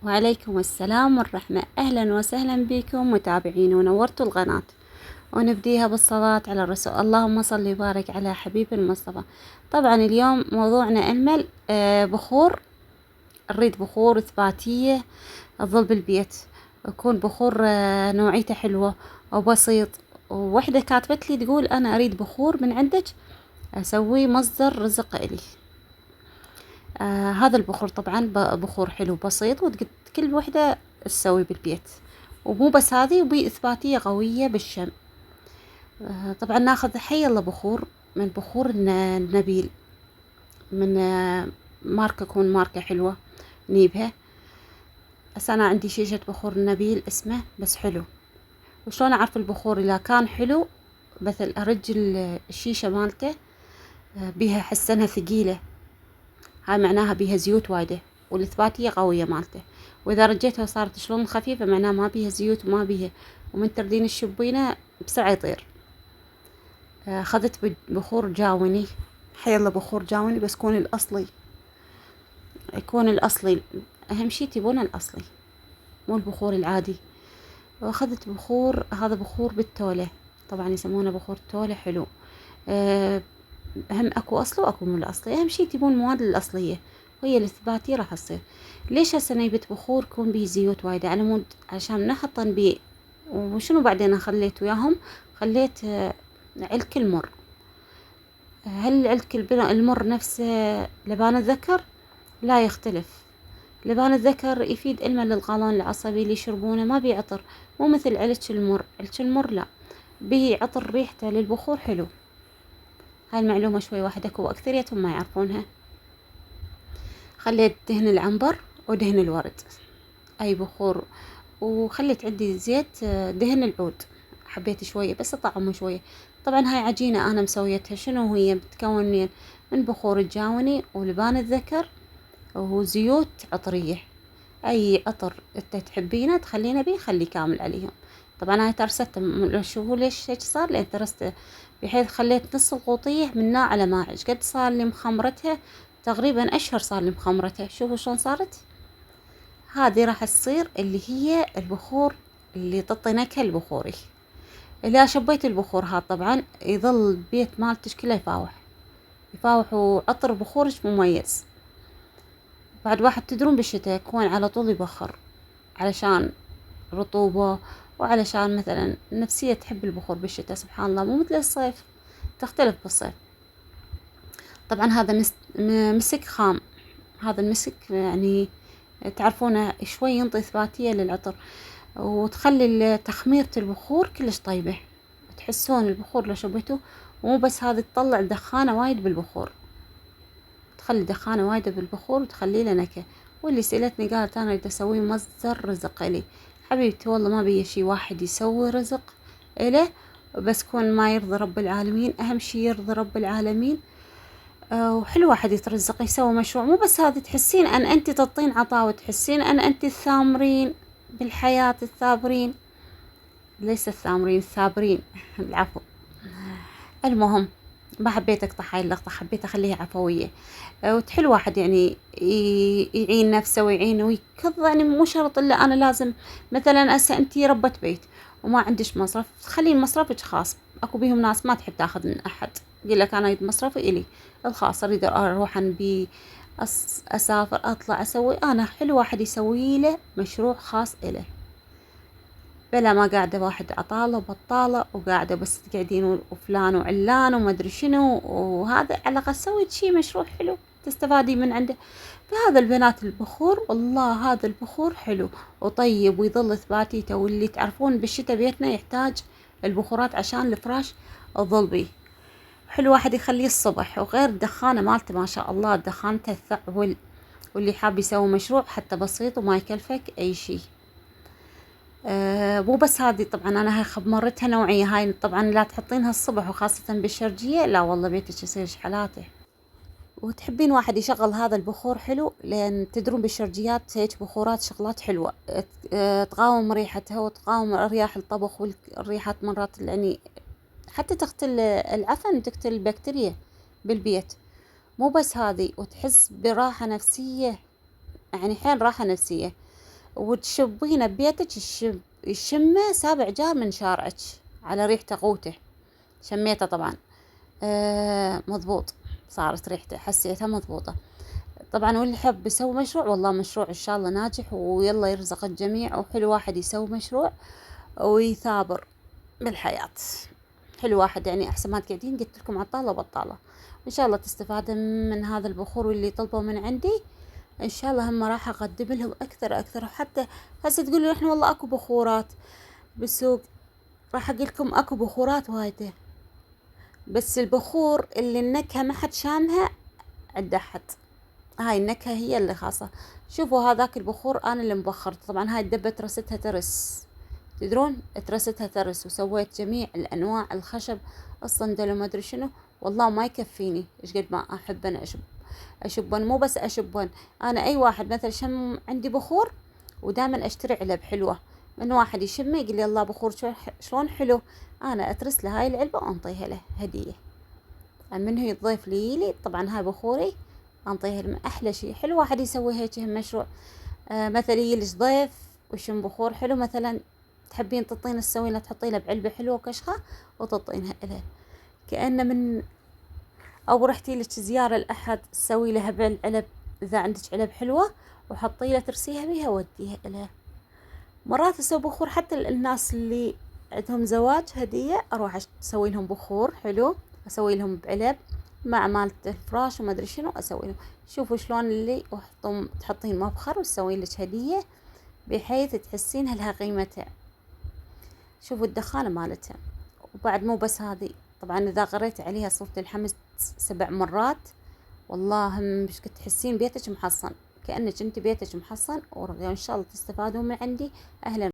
وعليكم السلام والرحمة. أهلا وسهلا بكم متابعين ونورتوا القناة. ونبديها بالصلاة على الرسول. اللهم صل وبارك على حبيب المصطفى. طبعا اليوم موضوعنا أجمل بخور. نريد بخور إثباتية تظل بالبيت، يكون بخور نوعيته حلوة وبسيط. ووحدة كاتبت لي تقول أنا أريد بخور من عندك أسوي مصدر رزق إلي. هذا البخور طبعا بخور حلو بسيط، كل وحدة تسوي بالبيت. ومو بس هذه، وبي إثباتية قوية بالشم. طبعا ناخذ حي الله بخور من بخور النبيل، من ماركة، تكون ماركة حلوة نجيبها. هسه أنا عندي شيشة بخور النبيل اسمه بس حلو. وشلون أعرف البخور إذا كان حلو؟ مثل أرجل الشيشة مالته بيها حسنها ثقيلة، هاي معناها بيها زيوت وايدة، والإثباتية قوية مالته. وإذا رجيتها وصارت شلون خفيفة معناها ما بيها زيوت وما بيها، ومن تردين الشبينة بسرعة يطير. أخذت بخور جاوني، حي الله بخور جاوني، بس يكون الأصلي، يكون الأصلي. أهم شي تبون الأصلي مو البخور العادي. وأخذت بخور، هذا بخور بالتولة، طبعا يسمونه بخور تولة حلو. هم اكو اصلي واكو مو الاصلي. اهم شي تبون المواد الاصليه، وهي الاثباتيه راح تصير. ليش هسه نيبت بخور يكون بيه زيوت وايده على مود عشان نحطن بيه؟ وشنو بعدين خليت وياهم؟ خليت علك المر. هل علك المر نفس لبان الذكر؟ لا، يختلف. لبان الذكر يفيد علما للقولون العصبي اللي يشربونه، ما بيعطر، مو مثل علك المر. علك المر لا، بيعطر، ريحته للبخور حلو. هاي المعلومة شوي واحد اكو اكثريتهم ما يعرفونها. خليت دهن العنبر ودهن الورد، اي بخور. وخليت عندي زيت دهن العود، حبيت شوية بس طعمه شوية. طبعا هاي عجينة انا مسويتها. شنو هي؟ بتتكون من بخور الجاوني ولبان الذكر وزيوت عطرية. اي عطر انت تحبينه تخلينه بيه خلي كامل عليهم. طبعا هاي ترست، شوفوا ليش هيك صار، لان ترست بحيث خليت نص القوطية منها على ماعج. قد صار لي مخمرتها تقريبا اشهر، صار لي مخمرتها. شوفوا شلون صارت. هذه راح تصير اللي هي البخور اللي تعطي نكهة البخوري. اذا شبيت البخور هذا طبعا يظل البيت مالتش كله يفاوح، يفاوح، وعطر بخورش مميز. بعد واحد تدرون بالشتاء يكون على طول يبخر علشان رطوبة، وعلشان مثلا النفسية تحب البخور بالشتاء. سبحان الله، مو مثل الصيف، تختلف بالصيف. طبعا هذا مسك خام. هذا المسك يعني تعرفونه شوي ينطي إثباتية للعطر، وتخلي تخميرة البخور كلش طيبة. تحسون البخور لو شبيتوه. ومو بس هذا، تطلع دخانة وايد بالبخور، تخلي دخانة وايدة بالبخور وتخلي له نكهة. واللي سألتني قالت أنا أريد أسوي مصدر رزق إلي. حبيبتي والله ما بي شي واحد يسوي رزق إله، بس كون ما يرضي رب العالمين. أهم شي يرضي رب العالمين. وحلو واحد يترزق يسوي مشروع. مو بس هذا، تحسين أن أنت تعطين عطاء، وتحسين أن أنت الثامرين بالحياة، الثابرين، ليس الثامرين، الثابرين العفو. المهم، ما حبيت اقطع هاي اللقطة، حبيت اخليها عفوية. وتحل واحد يعني يعين نفسه ويعين ويكظ. يعني مو شرط الا انا لازم. مثلا هسه انتي ربة بيت وما عندش مصرف، خلين مصرفك خاص. اكو بيهم ناس ما تحب تاخذ من احد، يقول لك انا اريد مصرفي الي الخاص، اريد اروح بي اسافر اطلع اسوي. انا حلو واحد يسوي له مشروع خاص اله، بلا ما قاعدة واحد عطالة وبطالة وقاعدة بس تقعدين وفلان وعلان وما ادري شنو. وهذا على الأقل سويت شي مشروع حلو تستفادي من عنده. فهذا البنات البخور، والله هذا البخور حلو وطيب ويظل إثباتيته. واللي تعرفون بالشتاء بيتنا يحتاج البخورات عشان الفراش تظل بيه. حلو واحد يخليه الصبح، وغير الدخانة مالته ما شاء الله، دخانته الثعول. واللي حاب يسوي مشروع حتى بسيط وما يكلفك أي شي. مو بس هذه، طبعا انا هاي خمرتها نوعيه. هاي طبعا لا تحطينها الصبح، وخاصه بالشرجيه، لا والله بيتك يصير شحلاته. وتحبين واحد يشغل هذا البخور حلو، لان تدرون بالشرجيات هيك بخورات شغلات حلوه تقاوم ريحتها وتقاوم رياح الطبخ والريحات مرات يعني حتى تقتل العفن، تقتل البكتيريا بالبيت. مو بس هذه، وتحس براحه نفسيه، يعني حيل راحه نفسيه. وتشبينه ببيتك يشمه 7 جار من شارعك على ريحته قوته. شميته طبعا. مضبوط. صارت ريحته حسيتها مضبوطة. طبعا واللي يحب يسوي مشروع، والله مشروع إن شاء الله ناجح ويلا يرزق الجميع، وحلو واحد يسوي مشروع ويثابر بالحياة. حلو واحد يعني أحسن ما تقعدين قلت لكم عطالة بطالة. إن شاء الله تستفادوا من هذا البخور واللي طلبوا من عندي. إن شاء الله هم راح أقدم لهم أكثر أكثر. وحتى هسه تقولوا إحنا والله أكو بخورات بالسوق، راح أقول لكم أكو بخورات وايدة، بس البخور اللي النكهة ما حد شامها عند أحد. هاي النكهة هي اللي خاصة. شوفوا هذاك البخور أنا اللي مبخرته، طبعا هاي الدبة ترستها ترس، تدرون ترستها ترس، وسويت جميع الأنواع الخشب الصندل وما أدري شنو. والله ما يكفيني إيش قد ما أحب أنا أشبن. مو بس أشبن، أنا أي واحد مثلا شم عندي بخور ودائما أشتري علب حلوة من واحد يشمه يقول لي الله بخور شلون حلو، أنا أترس له هاي العلبة وأنطيها له هدية. منه يضيف لي طبعا هاي بخوري أنطيها له. أحلى شيء حلو واحد يسوي هيك مشروع. مثلا يجيلش ضيف ويشم بخور حلو، مثلا تحبين تطين تسوين له تحطين له بعلبة حلوة كشخة وتطينها له كأنه من، أو رحتي لك زيارة لأحد تسوي لها بالعلب، إذا عندك علب حلوة وحطي له ترسيها بيها وديها له. مرات أسوي بخور حتى الناس اللي عندهم زواج هدية، أروح أسوي لهم بخور حلو، أسوي لهم بعلب مع مالة الفراش وما أدري شنو أسوي لهم. شوفوا شلون اللي تحطين مبخر وتسوين لك هدية بحيث تحسين لها قيمتها. شوفوا الدخانة مالتها. وبعد مو بس هذه، طبعا إذا غريت عليها صورة الحمص 7 مرات والله مش كنت تحسين بيتك محصن، كأنك انت بيتك محصن. وإن شاء الله تستفادون من عندي. أهلا.